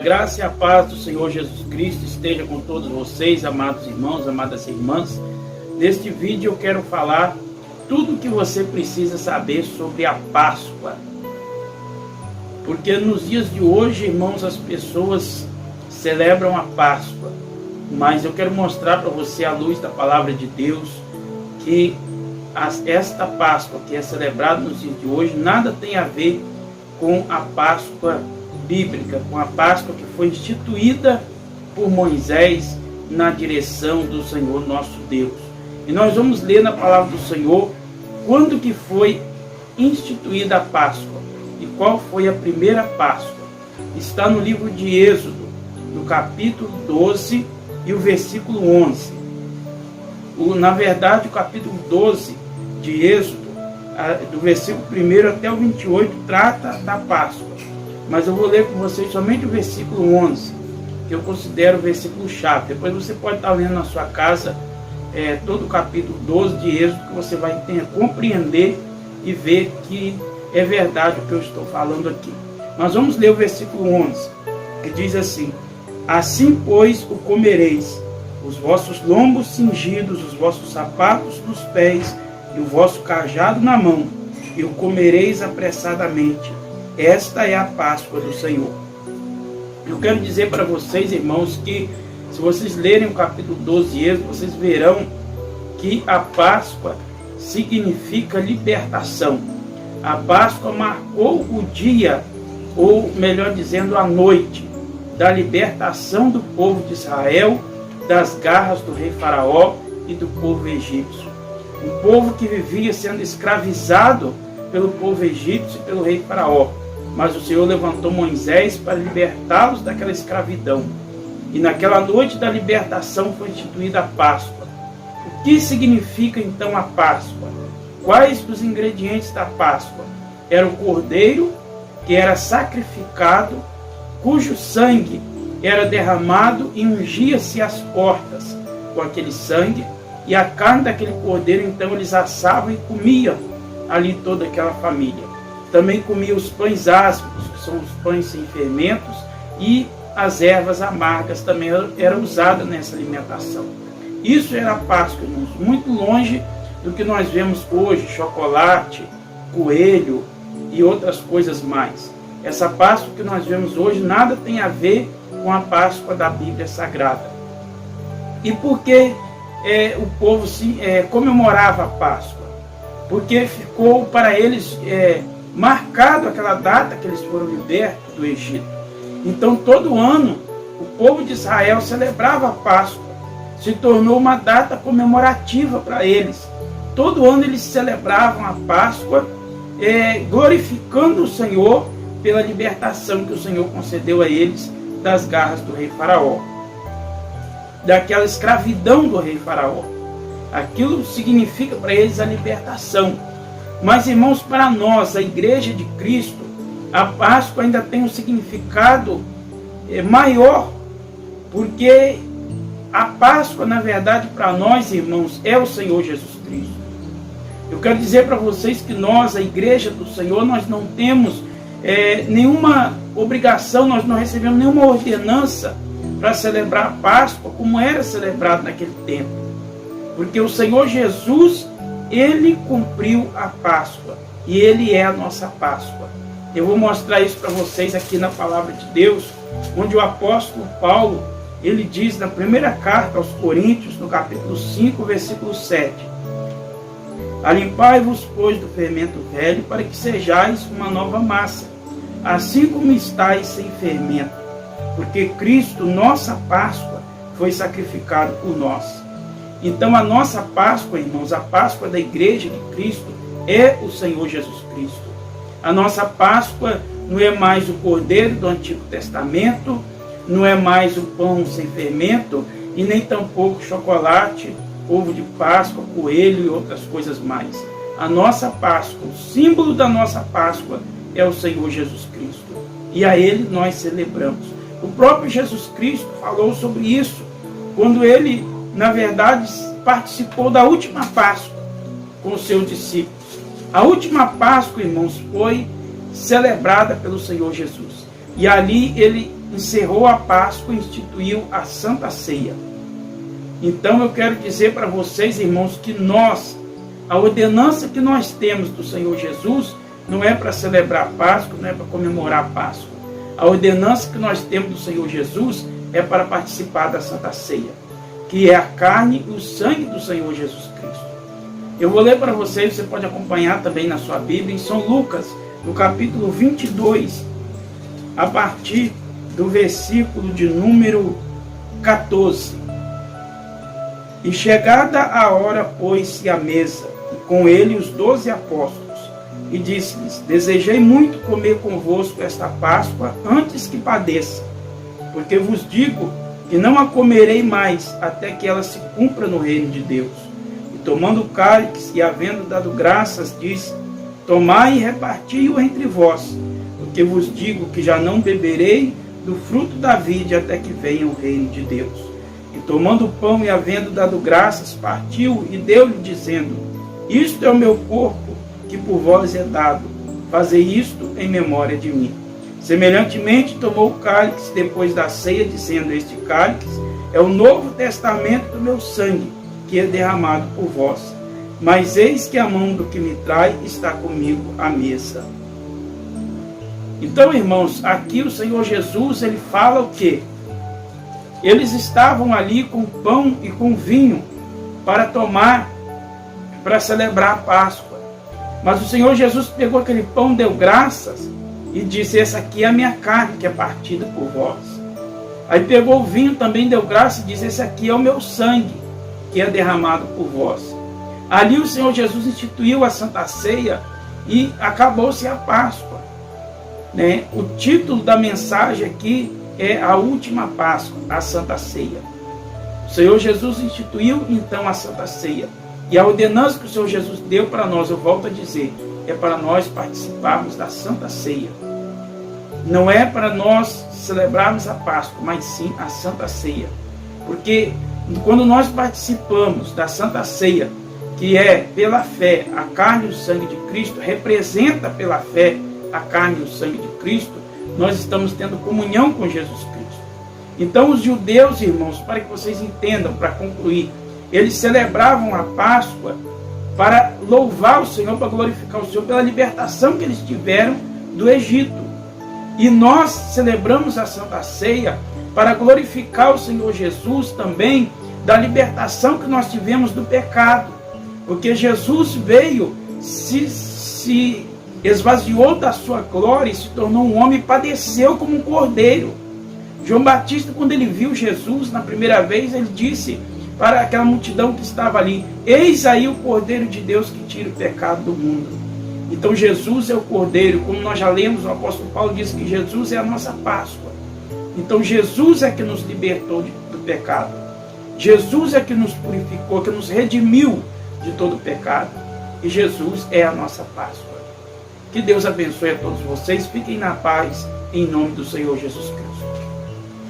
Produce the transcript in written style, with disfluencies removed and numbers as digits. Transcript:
A graça e a paz do Senhor Jesus Cristo esteja com todos vocês, amados irmãos, amadas irmãs. Neste vídeo eu quero falar tudo o que você precisa saber sobre a Páscoa. Porque nos dias de hoje, irmãos, as pessoas celebram a Páscoa. Mas eu quero mostrar para você, à luz da palavra de Deus, que esta Páscoa que é celebrada nos dias de hoje, nada tem a ver com a Páscoa bíblica, com a Páscoa que foi instituída por Moisés na direção do Senhor nosso Deus. E nós vamos ler na palavra do Senhor quando que foi instituída a Páscoa e qual foi a primeira Páscoa. Está no livro de Êxodo, no capítulo 12 e o versículo 11. Na verdade, o capítulo 12 de Êxodo, do versículo 1 até o 28, trata da Páscoa. Mas eu vou ler com vocês somente o versículo 11, que eu considero o versículo chave. Depois você pode estar lendo na sua casa todo o capítulo 12 de Êxodo, que você vai compreender e ver que é verdade o que eu estou falando aqui. Mas vamos ler o versículo 11, que diz assim: Assim, pois, o comereis, os vossos lombos cingidos, os vossos sapatos nos pés e o vosso cajado na mão, e o comereis apressadamente. Esta é a Páscoa do Senhor. Eu quero dizer para vocês, irmãos, que se vocês lerem o capítulo 12 de Êxodo, vocês verão que a Páscoa significa libertação. A Páscoa marcou o dia, ou melhor dizendo, a noite, da libertação do povo de Israel das garras do rei Faraó e do povo egípcio. Um povo que vivia sendo escravizado pelo povo egípcio e pelo rei Faraó. Mas o Senhor levantou Moisés para libertá-los daquela escravidão. E naquela noite da libertação foi instituída a Páscoa. O que significa então a Páscoa? Quais os ingredientes da Páscoa? Era o cordeiro que era sacrificado, cujo sangue era derramado e ungia-se as portas com aquele sangue, e a carne daquele cordeiro então eles assavam e comiam ali toda aquela família. Também comia os pães ásperos, que são os pães sem fermentos, e as ervas amargas também eram usadas nessa alimentação. Isso era a Páscoa, irmãos, muito longe do que nós vemos hoje, chocolate, coelho e outras coisas mais. Essa Páscoa que nós vemos hoje nada tem a ver com a Páscoa da Bíblia Sagrada. E por que o povo comemorava a Páscoa? Porque ficou para eles marcado aquela data que eles foram libertos do Egito. Então todo ano o povo de Israel celebrava a Páscoa, se tornou uma data comemorativa para eles. Todo ano eles celebravam a Páscoa, glorificando o Senhor pela libertação que o Senhor concedeu a eles das garras do rei Faraó, daquela escravidão do rei Faraó. Aquilo significa para eles a libertação. Mas, irmãos, para nós, a Igreja de Cristo, a Páscoa ainda tem um significado maior, porque a Páscoa, na verdade, para nós, irmãos, é o Senhor Jesus Cristo. Eu quero dizer para vocês que nós, a Igreja do Senhor, nós não temos nenhuma obrigação, nós não recebemos nenhuma ordenança para celebrar a Páscoa como era celebrado naquele tempo. Porque o Senhor Jesus, Ele cumpriu a Páscoa e Ele é a nossa Páscoa. Eu vou mostrar isso para vocês aqui na palavra de Deus, onde o apóstolo Paulo, ele diz na primeira carta aos Coríntios, no capítulo 5, versículo 7: Alimpai-vos, pois, do fermento velho, para que sejais uma nova massa, assim como estáis sem fermento, porque Cristo, nossa Páscoa, foi sacrificado por nós. Então a nossa Páscoa, irmãos, a Páscoa da Igreja de Cristo é o Senhor Jesus Cristo. A nossa Páscoa não é mais o cordeiro do Antigo Testamento, não é mais o pão sem fermento e nem tampouco chocolate, ovo de Páscoa, coelho e outras coisas mais. A nossa Páscoa, o símbolo da nossa Páscoa é o Senhor Jesus Cristo. E a Ele nós celebramos. O próprio Jesus Cristo falou sobre isso quando Ele, na verdade, participou da última Páscoa com os seus discípulos. A última Páscoa, irmãos, foi celebrada pelo Senhor Jesus. E ali ele encerrou a Páscoa e instituiu a Santa Ceia. Então eu quero dizer para vocês, irmãos, que a ordenança que nós temos do Senhor Jesus não é para celebrar a Páscoa, não é para comemorar a Páscoa. A ordenança que nós temos do Senhor Jesus é para participar da Santa Ceia, que é a carne e o sangue do Senhor Jesus Cristo. Eu vou ler para vocês, você pode acompanhar também na sua Bíblia, em São Lucas, no capítulo 22, a partir do versículo de número 14. E chegada a hora, pôs-se à mesa, e com ele os 12 apóstolos, e disse-lhes: desejei muito comer convosco esta Páscoa antes que padeça, porque vos digo que não a comerei mais até que ela se cumpra no reino de Deus. E tomando o cálice e havendo dado graças, disse: tomai e reparti-o entre vós, porque vos digo que já não beberei do fruto da vide até que venha o reino de Deus. E tomando o pão e havendo dado graças, partiu e deu-lhe, dizendo: isto é o meu corpo, que por vós é dado. Fazei isto em memória de mim. Semelhantemente, tomou o cálice depois da ceia, dizendo: este cálice é o novo testamento do meu sangue, que é derramado por vós. Mas eis que a mão do que me trai está comigo à mesa. Então, irmãos, aqui o Senhor Jesus, ele fala o quê? Eles estavam ali com pão e com vinho para tomar, para celebrar a Páscoa. Mas o Senhor Jesus pegou aquele pão, deu graças e disse: essa aqui é a minha carne, que é partida por vós. Aí pegou o vinho, também deu graça e disse: esse aqui é o meu sangue, que é derramado por vós. Ali o Senhor Jesus instituiu a Santa Ceia e acabou-se a Páscoa. O título da mensagem aqui é a última Páscoa, a Santa Ceia. O Senhor Jesus instituiu então a Santa Ceia. E a ordenança que o Senhor Jesus deu para nós, eu volto a dizer, é para nós participarmos da Santa Ceia. Não é para nós celebrarmos a Páscoa, mas sim a Santa Ceia. Porque quando nós participamos da Santa Ceia, que é pela fé, a carne e o sangue de Cristo, representa pela fé a carne e o sangue de Cristo, nós estamos tendo comunhão com Jesus Cristo. Então os judeus, irmãos, para que vocês entendam, para concluir, eles celebravam a Páscoa para louvar o Senhor, para glorificar o Senhor pela libertação que eles tiveram do Egito. E nós celebramos a Santa Ceia para glorificar o Senhor Jesus também da libertação que nós tivemos do pecado. Porque Jesus veio, se esvaziou da sua glória e se tornou um homem e padeceu como um cordeiro. João Batista, quando ele viu Jesus na primeira vez, ele disse para aquela multidão que estava ali: eis aí o Cordeiro de Deus que tira o pecado do mundo. Então Jesus é o Cordeiro, como nós já lemos, o apóstolo Paulo diz que Jesus é a nossa Páscoa. Então Jesus é que nos libertou do pecado. Jesus é que nos purificou, que nos redimiu de todo o pecado. E Jesus é a nossa Páscoa. Que Deus abençoe a todos vocês. Fiquem na paz, em nome do Senhor Jesus Cristo.